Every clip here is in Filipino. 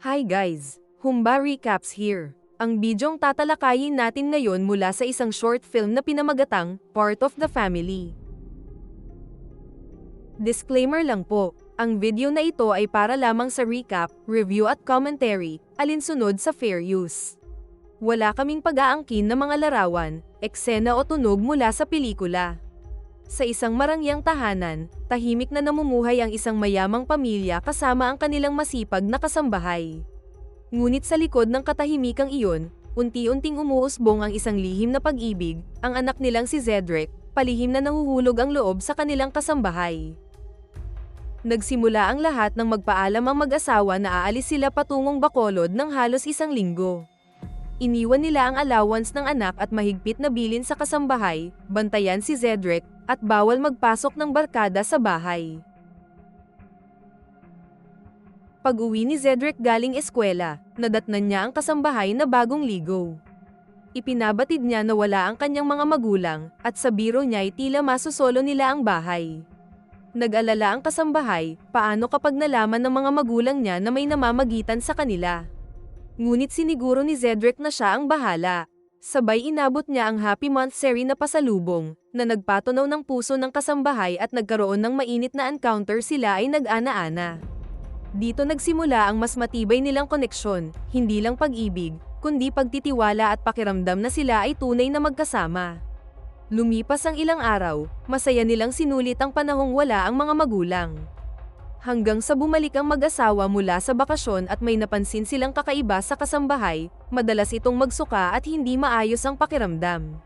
Hi guys! Humba Recaps here. Ang bidyong tatalakayin natin ngayon mula sa isang short film na pinamagatang Part of the Family. Disclaimer lang po, ang video na ito ay para lamang sa recap, review at commentary, alinsunod sa fair use. Wala kaming pag-aangkin ng mga larawan, eksena o tunog mula sa pelikula. Sa isang marangyang tahanan, tahimik na namumuhay ang isang mayamang pamilya kasama ang kanilang masipag na kasambahay. Ngunit sa likod ng katahimikang iyon, unti-unting umuusbong ang isang lihim na pag-ibig, ang anak nilang si Cedric, palihim na nahuhulog ang loob sa kanilang kasambahay. Nagsimula ang lahat nang magpaalam ang mag-asawa na aalis sila patungong Bacolod ng halos isang linggo. Iniwan nila ang allowance ng anak at mahigpit na bilin sa kasambahay, bantayan si Cedric, at bawal magpasok ng barkada sa bahay. Pag-uwi ni Cedric galing eskwela, nadatnan niya ang kasambahay na bagong ligaw. Ipinabatid niya na wala ang kanyang mga magulang, at sa biro niya ay tila masusolo nila ang bahay. Nag-alala ang kasambahay, paano kapag nalaman ng mga magulang niya na may namamagitan sa kanila. Ngunit siniguro ni Cedric na siya ang bahala. Sabay inabot niya ang Happy Monthsary na pasalubong, na nagpatunaw ng puso ng kasambahay at nagkaroon ng mainit na encounter sila ay nag-ana-ana. Dito nagsimula ang mas matibay nilang koneksyon, hindi lang pag-ibig, kundi pagtitiwala at pakiramdam na sila ay tunay na magkasama. Lumipas ang ilang araw, masaya nilang sinulit ang panahong wala ang mga magulang. Hanggang sa bumalik ang mag-asawa mula sa bakasyon at may napansin silang kakaiba sa kasambahay, madalas itong magsuka at hindi maayos ang pakiramdam.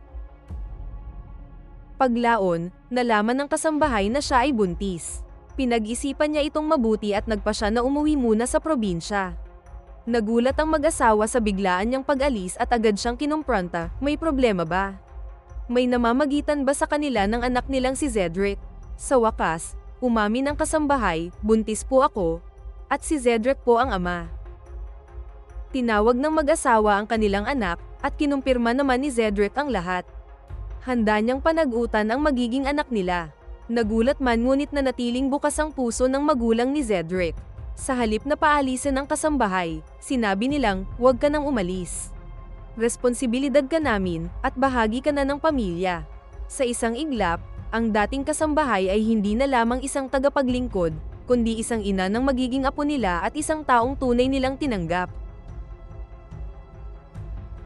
Paglaon, nalaman ng kasambahay na siya ay buntis. Pinag-isipan niya itong mabuti at nagpa siya na umuwi muna sa probinsya. Nagulat ang mag-asawa sa biglaan niyang pag-alis at agad siyang kinumpronta, may problema ba? May namamagitan ba sa kanila ng anak nilang si Cedric? Sa wakas, umamin ang kasambahay, buntis po ako, at si Cedric po ang ama. Tinawag ng mag-asawa ang kanilang anak, at kinumpirma naman ni Cedric ang lahat. Handa niyang panag-utan ang magiging anak nila. Nagulat man ngunit nanatiling bukas ang puso ng magulang ni Cedric. Sa halip na paalisin ang kasambahay, sinabi nilang, huwag ka nang umalis. Responsibilidad ka namin, at bahagi ka na ng pamilya. Sa isang iglap, ang dating kasambahay ay hindi na lamang isang tagapaglingkod, kundi isang ina ng magiging apo nila at isang taong tunay nilang tinanggap.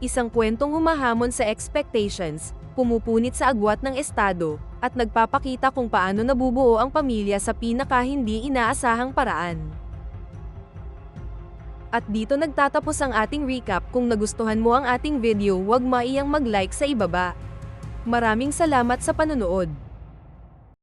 Isang kwentong humahamon sa expectations, pumupunit sa agwat ng estado, at nagpapakita kung paano nabubuo ang pamilya sa pinaka-hindi inaasahang paraan. At dito nagtatapos ang ating recap. Kung nagustuhan mo ang ating video, huwag maiyang mag-like sa ibaba. Maraming salamat sa panonood.